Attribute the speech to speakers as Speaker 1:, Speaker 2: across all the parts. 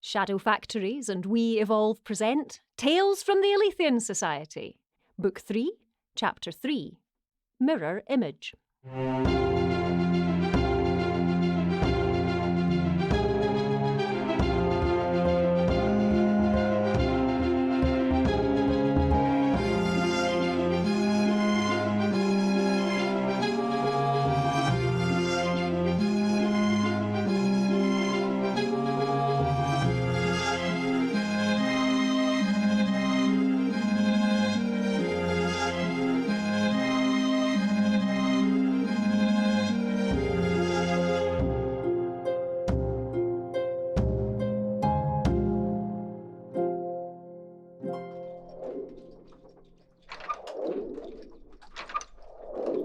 Speaker 1: Shadow Factories and We Evolve present Tales from the Aletheian Society, Book 3, Chapter 3, Mirror Image.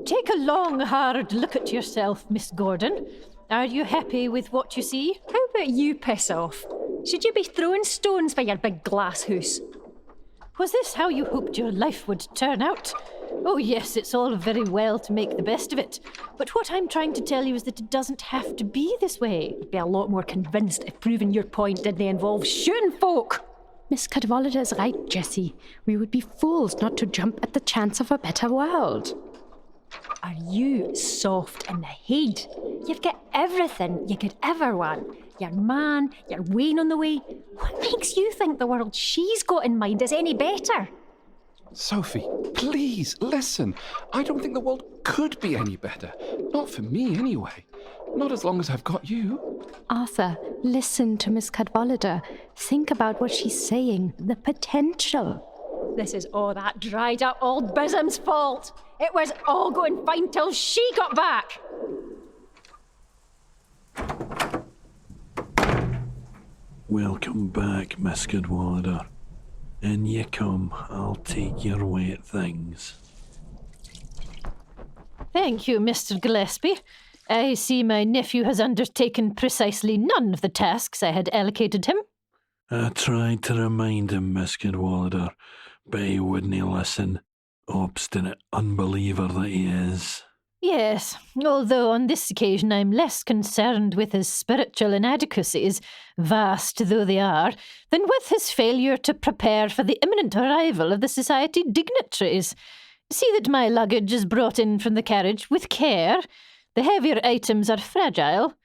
Speaker 2: Take a long, hard look at yourself, Miss Gordon. Are you happy with what you see?
Speaker 1: How about you piss off? Should you be throwing stones for your big glass house?
Speaker 2: Was this how you hoped your life would turn out? Oh yes, it's all very well to make the best of it. But what I'm trying to tell you is that it doesn't have to be this way.
Speaker 1: I'd be a lot more convinced if proving your point didn't involve shooting folk.
Speaker 3: Miss Cadwallader is right, Jessie. We would be fools not to jump at the chance of a better world.
Speaker 1: Are you soft in the head? You've got everything you could ever want. Your man, your Wayne on the way. What makes you think the world she's got in mind is any better?
Speaker 4: Sophie, please, listen. I don't think the world could be any better. Not for me, anyway. Not as long as I've got you.
Speaker 3: Arthur, listen to Miss Cadwallader. Think about what she's saying. The potential.
Speaker 1: This is all that dried-up old Bism's fault. It was all going fine till she got back.
Speaker 5: Welcome back, Miss Cadwallader. In you come, I'll take your wet things.
Speaker 2: Thank you, Mr. Gillespie. I see my nephew has undertaken precisely none of the tasks I had allocated him.
Speaker 5: I tried to remind him, Miss Cadwallader, but he wouldn't listen. Obstinate unbeliever that he is.
Speaker 2: Yes, although on this occasion I'm less concerned with his spiritual inadequacies, vast though they are, than with his failure to prepare for the imminent arrival of the society dignitaries. See that my luggage is brought in from the carriage with care. The heavier items are fragile.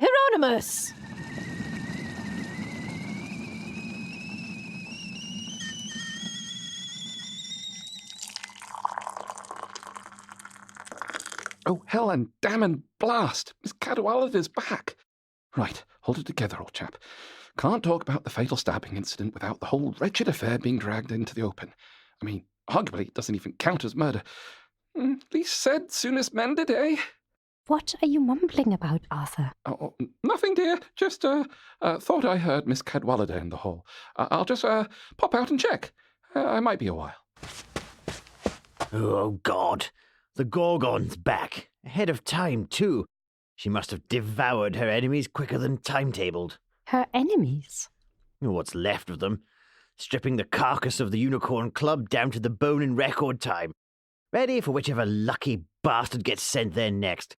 Speaker 2: Hieronymus!
Speaker 4: Oh, hell and damn and blast! Miss Cadwallader's back. Right, hold it together, old chap. Can't talk about the fatal stabbing incident without the whole wretched affair being dragged into the open. I mean, arguably, it doesn't even count as murder. Least said, soonest mended, eh?
Speaker 3: What are you mumbling about, Arthur?
Speaker 4: Oh, nothing, dear. Just thought I heard Miss Cadwallader in the hall. I'll just pop out and check. I might be a while.
Speaker 6: Oh, God. The Gorgon's back. Ahead of time, too. She must have devoured her enemies quicker than timetabled.
Speaker 3: Her enemies?
Speaker 6: What's left of them. Stripping the carcass of the Unicorn Club down to the bone in record time. Ready for whichever lucky bastard gets sent there next.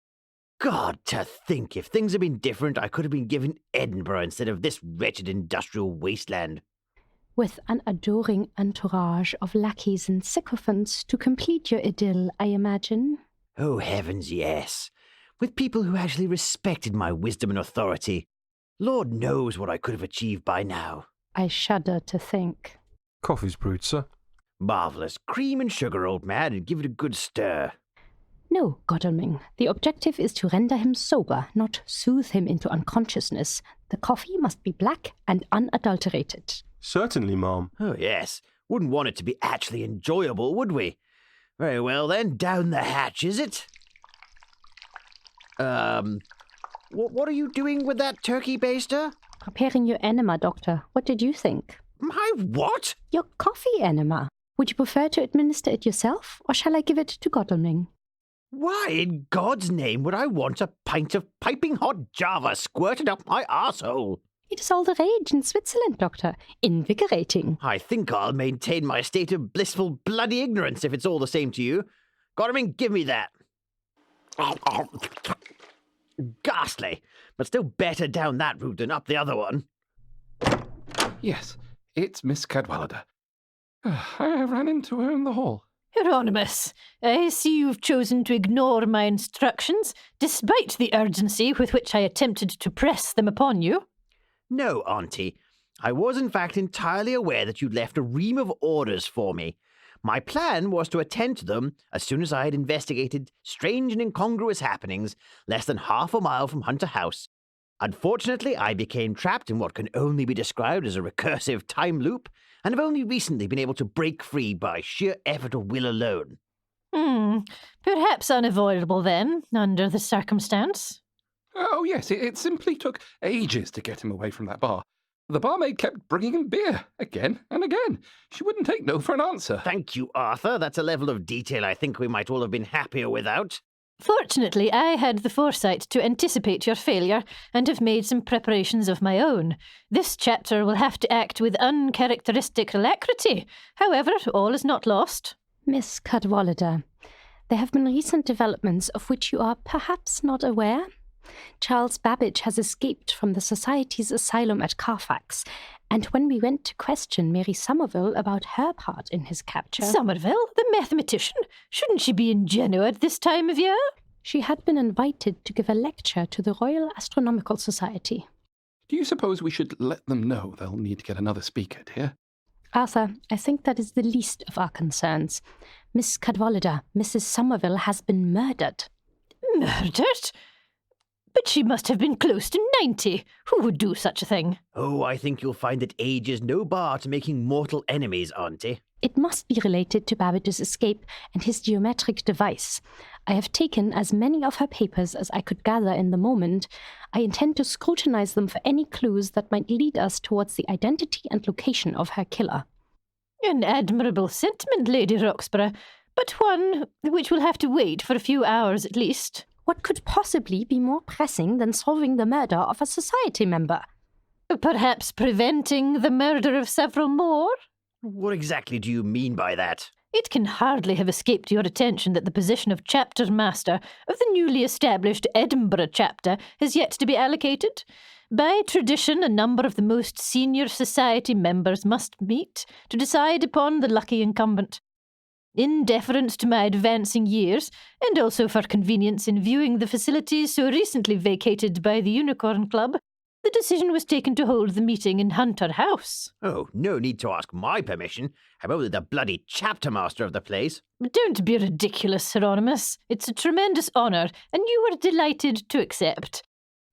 Speaker 6: God, to think, if things had been different, I could have been given Edinburgh instead of this wretched industrial wasteland.
Speaker 3: With an adoring entourage of lackeys and sycophants to complete your idyll, I imagine.
Speaker 6: Oh, heavens, yes. With people who actually respected my wisdom and authority. Lord knows what I could have achieved by now.
Speaker 3: I shudder to think.
Speaker 7: Coffee's brewed, sir.
Speaker 6: Marvellous. Cream and sugar, old man, and give it a good stir.
Speaker 3: No, Godalming. The objective is to render him sober, not soothe him into unconsciousness. The coffee must be black and unadulterated.
Speaker 7: Certainly, ma'am.
Speaker 6: Oh, yes. Wouldn't want it to be actually enjoyable, would we? Very well, then. Down the hatch, is it? What are you doing with that turkey baster?
Speaker 3: Preparing your enema, Doctor. What did you think?
Speaker 6: My what?
Speaker 3: Your coffee enema. Would you prefer to administer it yourself, or shall I give it to Godalming?
Speaker 6: Why in God's name would I want a pint of piping hot Java squirted up my arsehole?
Speaker 3: It is all the rage in Switzerland, Doctor. Invigorating.
Speaker 6: I think I'll maintain my state of blissful bloody ignorance if it's all the same to you. Godalming, give me that. Ghastly, but still better down that route than up the other one.
Speaker 4: Yes, it's Miss Cadwallader. I ran into her in the hall.
Speaker 2: Hieronymus, I see you've chosen to ignore my instructions, despite the urgency with which I attempted to press them upon you.
Speaker 6: No, Auntie. I was in fact entirely aware that you'd left a ream of orders for me. My plan was to attend to them as soon as I had investigated strange and incongruous happenings less than half a mile from Hunter House. Unfortunately, I became trapped in what can only be described as a recursive time loop, and have only recently been able to break free by sheer effort of will alone.
Speaker 2: Perhaps unavoidable then, under the circumstance.
Speaker 4: Oh, yes, it simply took ages to get him away from that bar. The barmaid kept bringing him beer, again and again. She wouldn't take no for an answer.
Speaker 6: Thank you, Arthur. That's a level of detail I think we might all have been happier without.
Speaker 2: Fortunately, I had the foresight to anticipate your failure and have made some preparations of my own. This chapter will have to act with uncharacteristic alacrity. However, all is not lost.
Speaker 3: Miss Cadwallader, there have been recent developments of which you are perhaps not aware. Charles Babbage has escaped from the Society's asylum at Carfax, and when we went to question Mary Somerville about her part in his capture...
Speaker 2: Somerville, the mathematician? Shouldn't she be in Genoa at this time of year?
Speaker 3: She had been invited to give a lecture to the Royal Astronomical Society.
Speaker 4: Do you suppose we should let them know they'll need to get another speaker, dear?
Speaker 3: Arthur, I think that is the least of our concerns. Miss Cadwallader, Mrs. Somerville has been murdered.
Speaker 2: Murdered? But she must have been close to 90. Who would do such a thing?
Speaker 6: Oh, I think you'll find that age is no bar to making mortal enemies, Auntie.
Speaker 3: It must be related to Babbage's escape and his geometric device. I have taken as many of her papers as I could gather in the moment. I intend to scrutinize them for any clues that might lead us towards the identity and location of her killer.
Speaker 2: An admirable sentiment, Lady Roxburgh, but one which will have to wait for a few hours at least.
Speaker 3: What could possibly be more pressing than solving the murder of a society member?
Speaker 2: Perhaps preventing the murder of several more?
Speaker 6: What exactly do you mean by that?
Speaker 2: It can hardly have escaped your attention that the position of chapter master of the newly established Edinburgh chapter has yet to be allocated. By tradition, a number of the most senior society members must meet to decide upon the lucky incumbent. In deference to my advancing years, and also for convenience in viewing the facilities so recently vacated by the Unicorn Club, the decision was taken to hold the meeting in Hunter House.
Speaker 6: Oh, no need to ask my permission. I'm only the bloody chapter master of the place.
Speaker 2: Don't be ridiculous, Hieronymus. It's a tremendous honour, and you were delighted to accept.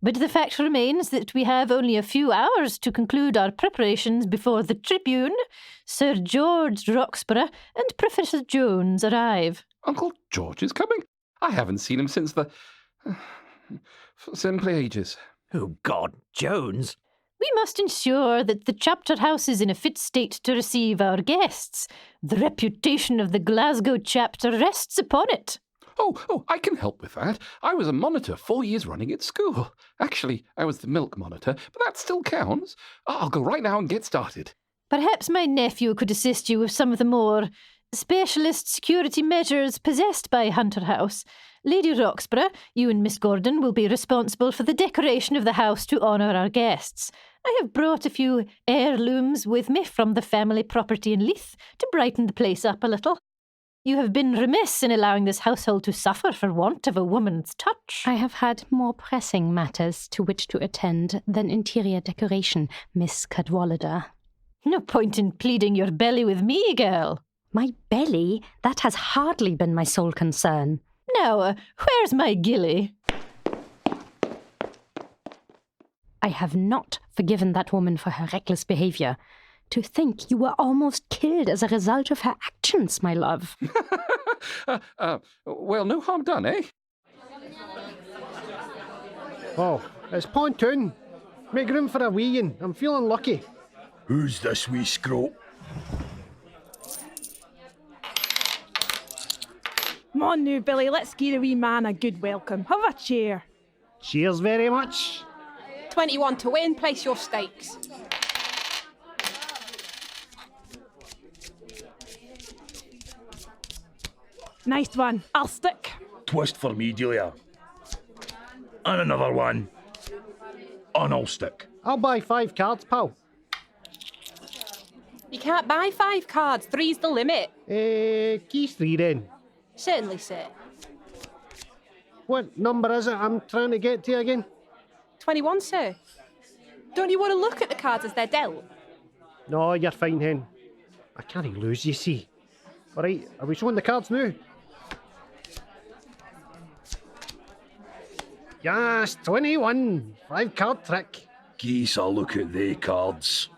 Speaker 2: But the fact remains that we have only a few hours to conclude our preparations before the Tribune, Sir George Roxburgh, and Professor Jones arrive.
Speaker 4: Uncle George is coming? I haven't seen him since the... simply ages.
Speaker 6: Oh, God, Jones.
Speaker 2: We must ensure that the chapter house is in a fit state to receive our guests. The reputation of the Glasgow chapter rests upon it.
Speaker 4: Oh, I can help with that. I was a monitor 4 years running at school. Actually, I was the milk monitor, but that still counts. I'll go right now and get started.
Speaker 2: Perhaps my nephew could assist you with some of the more specialist security measures possessed by Hunter House. Lady Roxburgh, you and Miss Gordon will be responsible for the decoration of the house to honour our guests. I have brought a few heirlooms with me from the family property in Leith to brighten the place up a little. You have been remiss in allowing this household to suffer for want of a woman's touch.
Speaker 3: I have had more pressing matters to which to attend than interior decoration, Miss Cadwallader.
Speaker 2: No point in pleading your belly with me, girl.
Speaker 3: My belly? That has hardly been my sole concern.
Speaker 2: Now, where's my gilly?
Speaker 3: I have not forgiven that woman for her reckless behaviour. To think you were almost killed as a result of her actions, my love.
Speaker 4: Well, no harm done, eh?
Speaker 8: Oh, it's pontoon. Make room for a wee un. I'm feeling lucky.
Speaker 9: Who's this wee scroat?
Speaker 10: Come on now, Billy, let's give a wee man a good welcome. Have a chair.
Speaker 8: Cheers very much.
Speaker 11: 21 to win, place your stakes.
Speaker 10: Nice one. I'll stick.
Speaker 9: Twist for me, Delia. And another one. And I'll stick.
Speaker 8: I'll buy 5 cards, pal.
Speaker 11: You can't buy 5 cards, 3's the limit.
Speaker 8: Keys 3 then.
Speaker 11: Certainly, sir.
Speaker 8: What number is it I'm trying to get to again?
Speaker 11: 21, sir. Don't you want to look at the cards as they're dealt?
Speaker 8: No, you're fine, hen. I can't lose, you see. All right, are we showing the cards now? Yes, 21. 5 card trick.
Speaker 9: Geese, I'll look at they cards.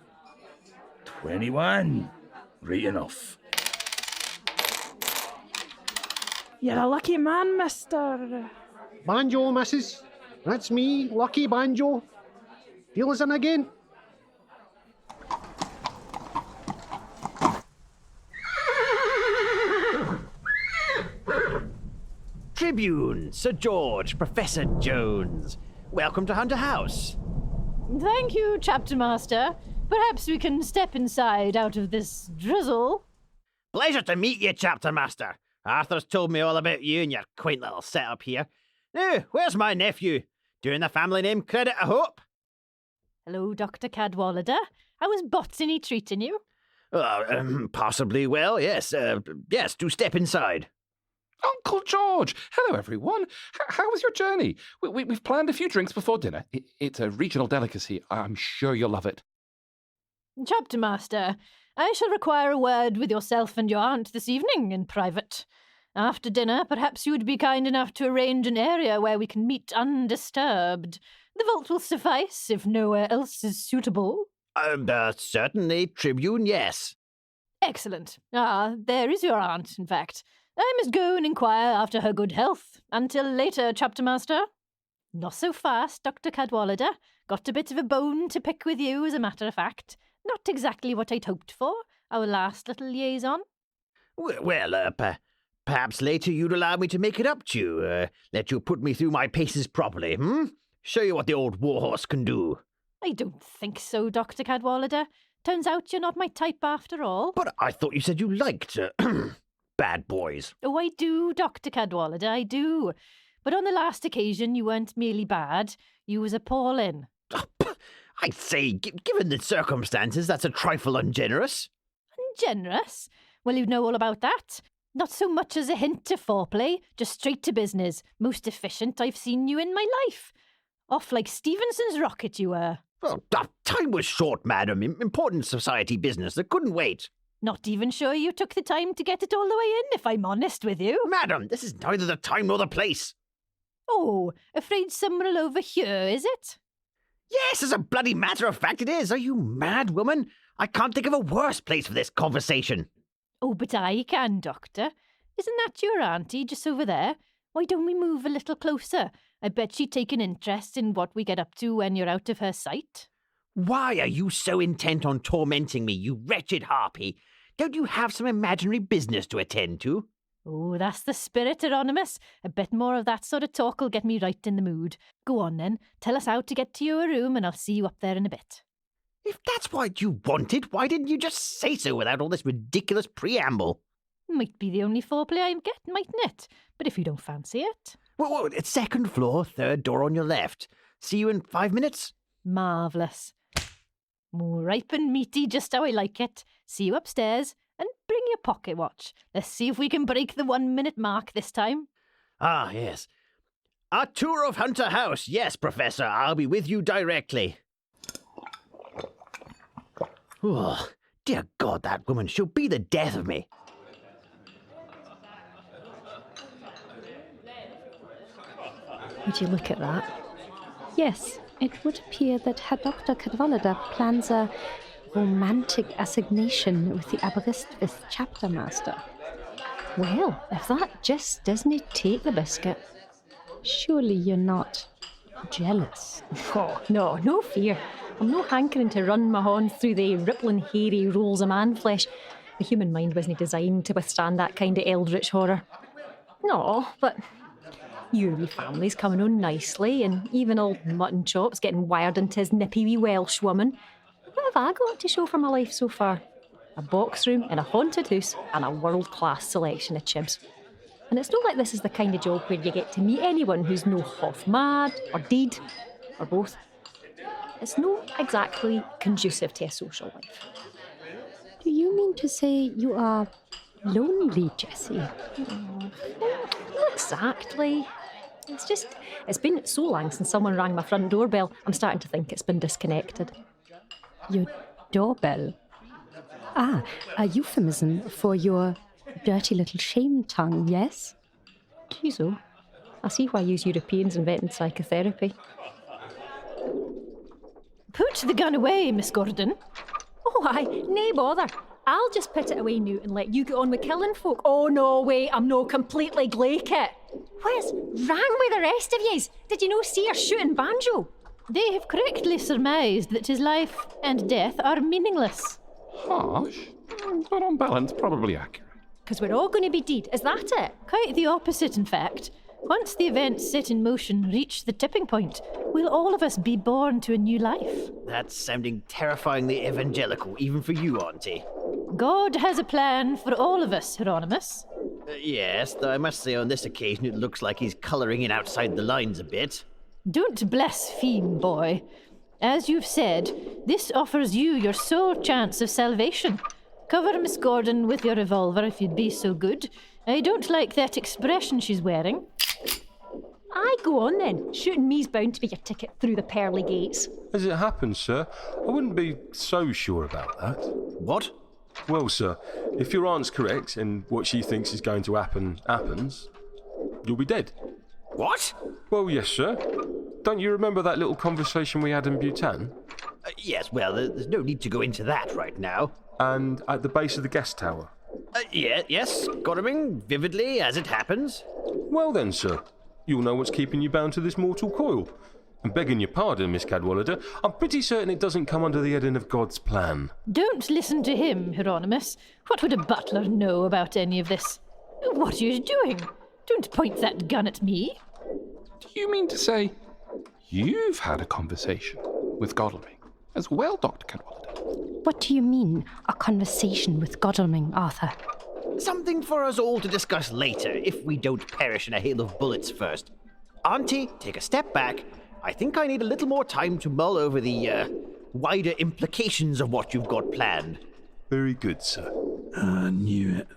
Speaker 9: 21. Right enough.
Speaker 10: You're a lucky man, mister.
Speaker 8: Banjo, missus. That's me, Lucky Banjo. Deal us in again.
Speaker 6: Tribune, Sir George, Professor Jones. Welcome to Hunter House.
Speaker 2: Thank you, Chapter Master. Perhaps we can step inside out of this drizzle.
Speaker 6: Pleasure to meet you, Chapter Master. Arthur's told me all about you and your quaint little setup here. Now, where's my nephew? Doing the family name credit, I hope?
Speaker 2: Hello, Dr. Cadwallader. How was botany treating you?
Speaker 6: Possibly well, yes. Yes, do step inside.
Speaker 4: Uncle George! Hello, everyone. How was your journey? We've planned a few drinks before dinner. It's a regional delicacy. I'm sure you'll love it.
Speaker 2: Chapter Master, I shall require a word with yourself and your aunt this evening in private. After dinner, perhaps you would be kind enough to arrange an area where we can meet undisturbed. The vault will suffice if nowhere else is suitable.
Speaker 6: Certainly, Tribune, yes.
Speaker 2: Excellent. There is your aunt, in fact. I must go and inquire after her good health. Until later, Chapter Master. Not so fast, Dr. Cadwallader. Got a bit of a bone to pick with you, as a matter of fact. Not exactly what I'd hoped for, our last little liaison.
Speaker 6: Well, perhaps later you'd allow me to make it up to you. Let you put me through my paces properly, Show you what the old warhorse can do.
Speaker 2: I don't think so, Dr. Cadwallader. Turns out you're not my type after all.
Speaker 6: But I thought you said you liked bad boys.
Speaker 2: Oh, I do, Dr. Cadwallader, I do. But on the last occasion, you weren't merely bad, you was appalling.
Speaker 6: I'd say, given the circumstances, that's a trifle ungenerous.
Speaker 2: Ungenerous? Well, you'd know all about that. Not so much as a hint of foreplay, just straight to business. Most efficient I've seen you in my life. Off like Stevenson's rocket you were.
Speaker 6: Well, time was short, madam. Important society business that couldn't wait.
Speaker 2: Not even sure you took the time to get it all the way in, if I'm honest with you.
Speaker 6: Madam, this is neither the time nor the place.
Speaker 2: Oh, afraid someone'll overhear, is it?
Speaker 6: Yes, as a bloody matter of fact it is. Are you mad, woman? I can't think of a worse place for this conversation.
Speaker 2: Oh, but I can, Doctor. Isn't that your auntie just over there? Why don't we move a little closer? I bet she'd take an interest in what we get up to when you're out of her sight.
Speaker 6: Why are you so intent on tormenting me, you wretched harpy? Don't you have some imaginary business to attend to?
Speaker 2: Oh, that's the spirit, Hieronymus. A bit more of that sort of talk will get me right in the mood. Go on, then. Tell us how to get to your room, and I'll see you up there in a bit.
Speaker 6: If that's what you wanted, why didn't you just say so without all this ridiculous preamble?
Speaker 2: Might be the only foreplay I get, mightn't it? But if you don't fancy it...
Speaker 6: Well, it's second floor, third door on your left. See you in 5 minutes?
Speaker 2: Marvellous. Ripe and meaty, just how I like it. See you upstairs, and bring your pocket watch. Let's see if we can break the 1 minute mark this time.
Speaker 6: Ah, yes. A tour of Hunter House. Yes, Professor, I'll be with you directly. Oh, dear God, that woman, she'll be the death of me.
Speaker 3: Would you look at that? Yes, it would appear that Herr Dr. Cadwallader plans a romantic assignation with the Aberystwyth chapter master.
Speaker 1: Well, if that just doesn't take the biscuit.
Speaker 3: Surely you're not jealous?
Speaker 1: Oh, no fear. I'm no hankering to run my horns through the rippling, hairy rolls of man flesh. The human mind wasn't designed to withstand that kind of eldritch horror. No, but your wee family's coming on nicely, and even old Mutton Chop's getting wired into his nippy wee Welsh woman. What have I got to show for my life so far? A box room in a haunted house and a world-class selection of chibs. And it's not like this is the kind of job where you get to meet anyone who's no half mad or deed, or both. It's not exactly conducive to a social life.
Speaker 3: mean to say you are lonely, Jessie?
Speaker 1: Not exactly. It's been so long since someone rang my front doorbell. I'm starting to think it's been disconnected.
Speaker 3: Your doorbell? Ah, a euphemism for your dirty little shame tongue, yes?
Speaker 1: Geez, oh. I see why you Europeans invented psychotherapy.
Speaker 2: Put the gun away, Miss Gordon.
Speaker 1: Oh, aye, nae bother. I'll just put it away now and let you get on with killing folk. Oh, no, wait, I'm no completely glaikit. What's wrong with the rest of yous? Did you no see her shooting Banjo?
Speaker 2: They have correctly surmised that his life and death are meaningless.
Speaker 4: Harsh, but on balance, probably accurate.
Speaker 1: Because we're all going to be dead, is that it?
Speaker 2: Quite the opposite, in fact. Once the events set in motion reach the tipping point, we'll all of us be born to a new life.
Speaker 6: That's sounding terrifyingly evangelical, even for you, Auntie.
Speaker 2: God has a plan for all of us, Hieronymus.
Speaker 6: Yes, though I must say on this occasion it looks like he's colouring in outside the lines a bit.
Speaker 2: Don't blaspheme, boy. As you've said, this offers you your sole chance of salvation. Cover Miss Gordon with your revolver if you'd be so good. I don't like that expression she's wearing.
Speaker 1: Aye, go on then. Shooting me's bound to be your ticket through the pearly gates.
Speaker 7: As it happens, sir, I wouldn't be so sure about that.
Speaker 6: What?
Speaker 7: Well, sir, if your aunt's correct and what she thinks is going to happen happens, you'll be dead.
Speaker 6: What?
Speaker 7: Well, yes, sir. Don't you remember that little conversation we had in Bhutan?
Speaker 6: Yes, well, there's no need to go into that right now.
Speaker 7: And at the base of the guest tower?
Speaker 6: Yes, Godalming, vividly, as it happens.
Speaker 7: Well then, sir, you'll know what's keeping you bound to this mortal coil. And begging your pardon, Miss Cadwallader, I'm pretty certain it doesn't come under the heading of God's plan.
Speaker 2: Don't listen to him, Hieronymus. What would a butler know about any of this? What are you doing? Don't point that gun at me.
Speaker 4: Do you mean to say you've had a conversation with Godalming as well, Dr. Cadwallader?
Speaker 3: What do you mean, a conversation with Godalming, Arthur?
Speaker 6: Something for us all to discuss later, if we don't perish in a hail of bullets first. Auntie, take a step back. I think I need a little more time to mull over the, wider implications of what you've got planned.
Speaker 7: Very good, sir.
Speaker 5: I knew it.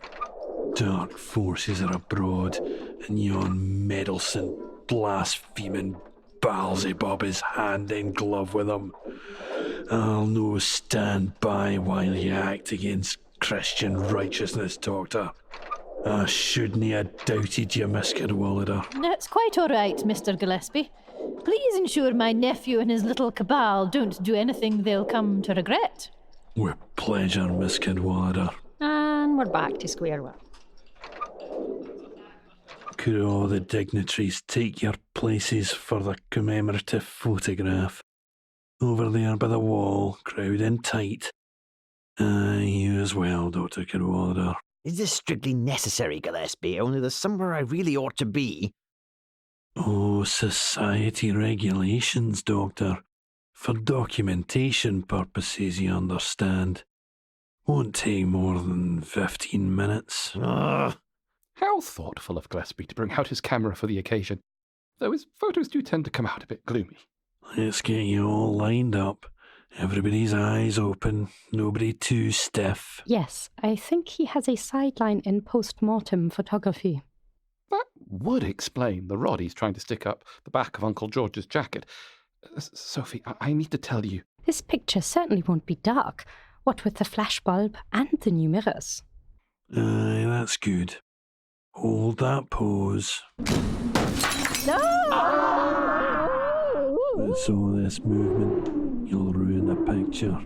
Speaker 5: Dark forces are abroad, and yon meddlesome, blaspheming Beelzebub is hand in glove with them. I'll no stand by while you act against Christian righteousness, Doctor. I shouldn't have doubted you, Miss Cadwallader.
Speaker 2: That's quite all right, Mr. Gillespie. Please ensure my nephew and his little cabal don't do anything they'll come to regret.
Speaker 5: With pleasure, Miss Cadwallader.
Speaker 1: And we're back to square one.
Speaker 5: Could all the dignitaries take your places for the commemorative photograph? Over there by the wall, crowding tight. You as well, Dr. Cadwallader.
Speaker 6: Is this strictly necessary, Gillespie? Only there's somewhere I really ought to be.
Speaker 5: Oh, society regulations, Doctor. For documentation purposes, you understand. Won't take more than 15 minutes.
Speaker 4: How thoughtful of Gillespie to bring out his camera for the occasion, though his photos do tend to come out a bit gloomy.
Speaker 5: Let's get you all lined up. Everybody's eyes open, nobody too stiff.
Speaker 3: Yes, I think he has a sideline in post-mortem photography.
Speaker 4: That would explain the rod he's trying to stick up the back of Uncle George's jacket. Sophie, I need to tell you.
Speaker 3: This picture certainly won't be dark, what with the flashbulb and the new mirrors.
Speaker 5: Aye, that's good. Hold that pose. It's all this movement. You'll ruin the picture.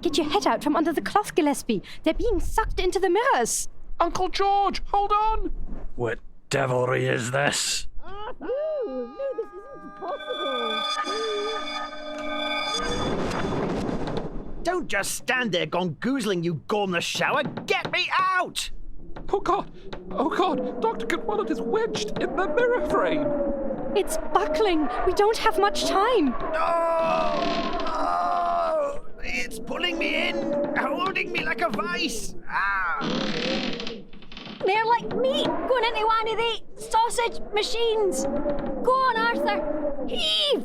Speaker 3: Get your head out from under the cloth, Gillespie. They're being sucked into the mirrors.
Speaker 4: Uncle George, hold on!
Speaker 5: What devilry is this?
Speaker 2: No, this isn't possible.
Speaker 6: Don't just stand there gongoozling, you gormless shower. Get me out!
Speaker 4: Oh God, Dr. Cadwallader's wedged in the mirror frame.
Speaker 3: It's buckling. We don't have much time.
Speaker 6: No! It's pulling me in, holding me like a vice.
Speaker 1: They're like meat going into one of the sausage machines. Go on, Arthur. Heave!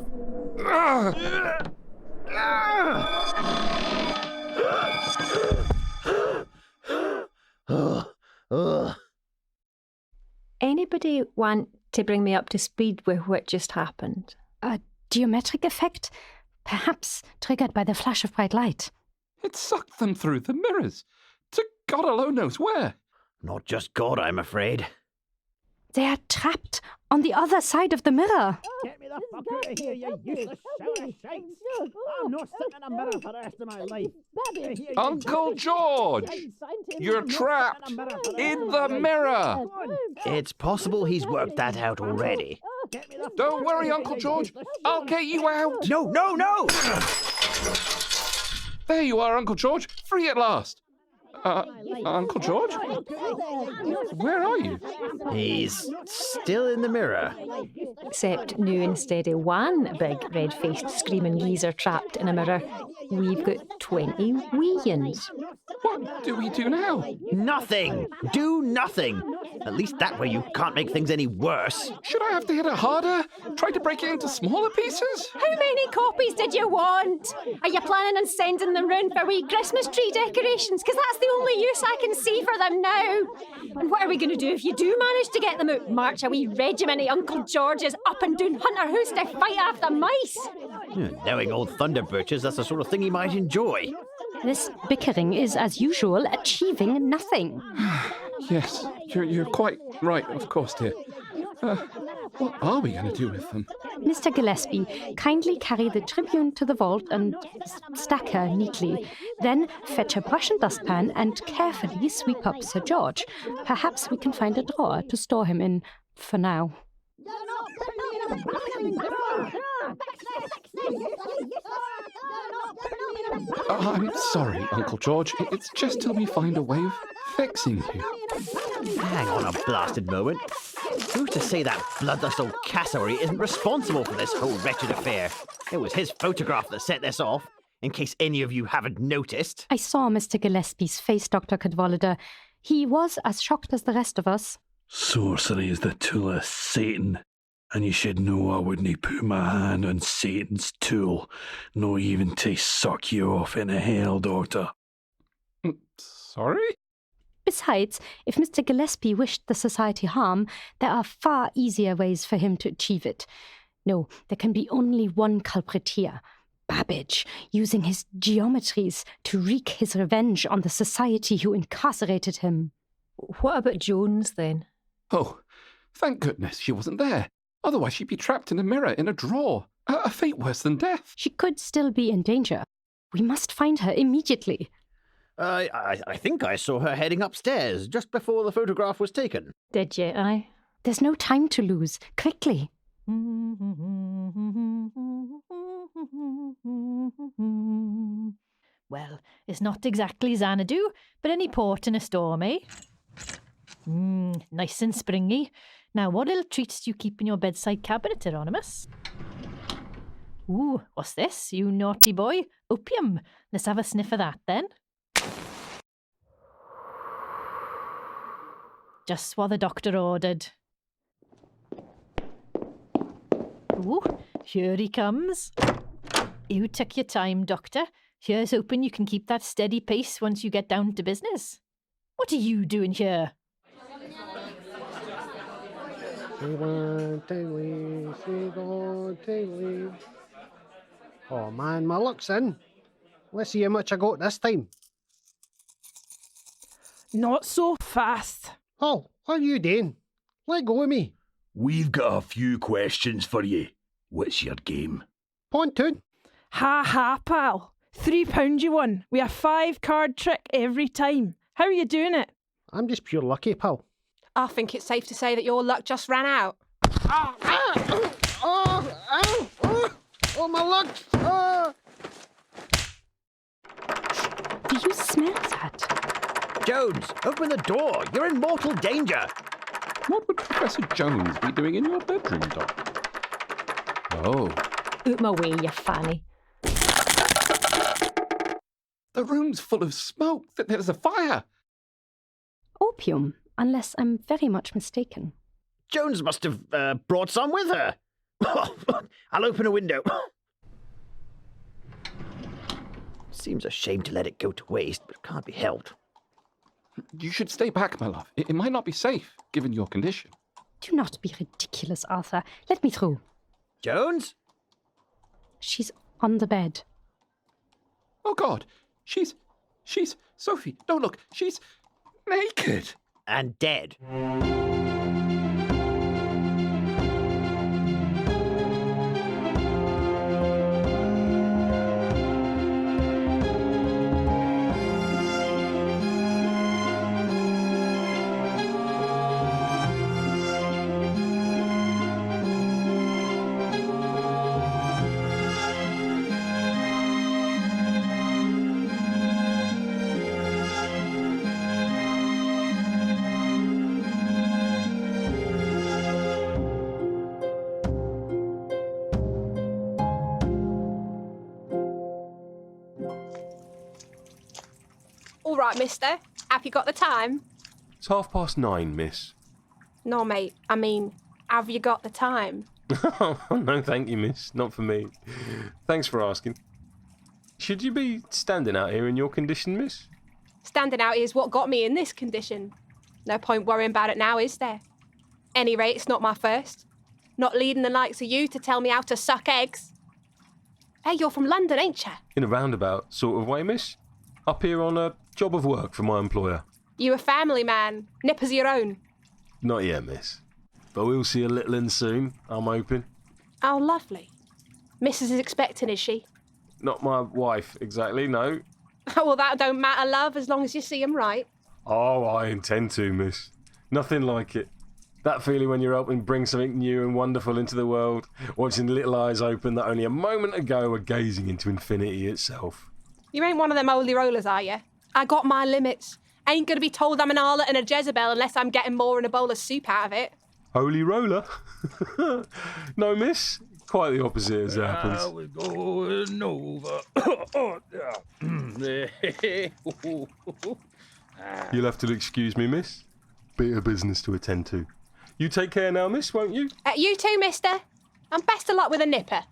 Speaker 1: anybody want to bring me up to speed with what just happened?
Speaker 3: A geometric effect? Perhaps triggered by the flash of bright light.
Speaker 4: It sucked them through the mirrors. To God alone knows where.
Speaker 6: Not just God, I'm afraid.
Speaker 3: They are trapped on the other side of the mirror.
Speaker 9: Get me the fuck out of here, you useless shower of shite! I'm not sitting in a mirror for the rest of my life.
Speaker 4: Uncle George! You're trapped in the mirror!
Speaker 6: It's possible he's worked that out already.
Speaker 4: Don't worry, Uncle George. I'll get you out.
Speaker 6: No, no, no!
Speaker 4: There you are, Uncle George. Free at last. Uncle George? Where are you?
Speaker 6: He's still in the mirror.
Speaker 1: Except now instead of one big red-faced screaming geezer trapped in a mirror, we've got 20 wee uns.
Speaker 4: What do we do now?
Speaker 6: Nothing! Do nothing! At least that way you can't make things any worse.
Speaker 4: Should I have to hit it harder? Try to break it into smaller pieces?
Speaker 1: How many copies did you want? Are you planning on sending them round for wee Christmas tree decorations? Because that's the only use I can see for them now. And what are we going to do if you do manage to get them out? March a wee regiment of Uncle George's up and down Hunter House to fight off the mice?
Speaker 6: Knowing old Thunderbirches, that's the sort of thing he might enjoy.
Speaker 3: This bickering is, as usual, achieving nothing.
Speaker 4: Yes, you're quite right, of course, dear. What are we going to do with them?
Speaker 3: Mr. Gillespie, kindly carry the Tribune to the vault and stack her neatly. Then fetch a brush and dustpan and carefully sweep up Sir George. Perhaps we can find a drawer to store him in for now.
Speaker 4: I'm sorry, Uncle George. It's just till we find a way of fixing you.
Speaker 6: Hang on a blasted moment. Who's to say that bloodless old cassowary isn't responsible for this whole wretched affair? It was his photograph that set this off, in case any of you haven't noticed.
Speaker 3: I saw Mr. Gillespie's face, Dr. Cadwallader. He was as shocked as the rest of us.
Speaker 5: Sorcery is the tool of Satan, and you should know I wouldn't put my hand on Satan's tool, no even to suck you off into hell, Doctor.
Speaker 4: Sorry?
Speaker 3: Besides, if Mr. Gillespie wished the society harm, there are far easier ways for him to achieve it. No, there can be only one culprit here. Babbage, using his geometries to wreak his revenge on the society who incarcerated him.
Speaker 1: What about Jones, then?
Speaker 4: Oh, thank goodness she wasn't there. Otherwise she'd be trapped in a mirror in a drawer. A fate worse than death.
Speaker 3: She could still be in danger. We must find her immediately.
Speaker 6: I think I saw her heading upstairs just before the photograph was taken.
Speaker 1: Did you, aye?
Speaker 3: There's no time to lose. Quickly.
Speaker 2: Well, it's not exactly Xanadu, but any port in a storm, eh? Nice and springy. Now, what little treats do you keep in your bedside cabinet, Hieronymus? Ooh, what's this, you naughty boy? Opium. Let's have a sniff of that, then. Just what the doctor ordered. Ooh, here he comes. You took your time, Doctor. Here's hoping you can keep that steady pace once you get down to business. What are you doing here?
Speaker 8: Oh man, my luck's in. Let's see how much I got this time.
Speaker 10: Not so fast.
Speaker 8: Oh, what are you doing? Let go of me.
Speaker 9: We've got a few questions for you. What's your game?
Speaker 8: Pontoon.
Speaker 10: Ha ha, pal. £3 you won. We a 5-card trick every time. How are you doing it?
Speaker 8: I'm just pure lucky, pal.
Speaker 11: I think it's safe to say that your luck just ran out.
Speaker 8: Oh, my luck!
Speaker 3: Do you smell that?
Speaker 6: Jones, open the door. You're in mortal danger.
Speaker 4: What would Professor Jones be doing in your bedroom, Doc? Oh.
Speaker 1: Out my way, you fanny.
Speaker 4: The room's full of smoke. There's a fire.
Speaker 3: Opium, unless I'm very much mistaken.
Speaker 6: Jones must have brought some with her. I'll open a window. Seems a shame to let it go to waste, but it can't be helped.
Speaker 4: You should stay back, my love. It might not be safe, given your condition.
Speaker 3: Do not be ridiculous, Arthur. Let me through.
Speaker 6: Jones?
Speaker 3: She's on the bed.
Speaker 4: Oh, God. She's... Sophie, no, look. She's naked.
Speaker 6: And dead.
Speaker 11: All right, mister. Have you got the time?
Speaker 7: It's 9:30, miss.
Speaker 11: No, mate. I mean, have you got the time?
Speaker 7: No, thank you, miss. Not for me. Thanks for asking. Should you be standing out here in your condition, miss?
Speaker 11: Standing out is what got me in this condition. No point worrying about it now, is there? Any rate, it's not my first. Not leading the likes of you to tell me how to suck eggs. Hey, you're from London, ain't you?
Speaker 7: In a roundabout sort of way, miss. Up here on a job of work for my employer.
Speaker 11: You a family man. Nippers your own.
Speaker 7: Not yet, miss. But we'll see a little in soon, I'm hoping.
Speaker 11: Oh, lovely. Mrs. is expecting, is she?
Speaker 7: Not my wife, exactly, no.
Speaker 11: Oh, well, that don't matter, love, as long as you see 'em right.
Speaker 7: Oh, I intend to, miss. Nothing like it. That feeling when you're helping bring something new and wonderful into the world, watching little eyes open that only a moment ago were gazing into infinity itself.
Speaker 11: You ain't one of them holy rollers, are you? I got my limits. Ain't gonna be told I'm an harlot and a Jezebel unless I'm getting more than a bowl of soup out of it.
Speaker 7: Holy roller? No, miss. Quite the opposite as it happens.
Speaker 5: We're going over.
Speaker 7: You'll have to excuse me, miss. Bit of business to attend to. You take care now, miss, won't you?
Speaker 11: You too, mister. And best of luck with a nipper.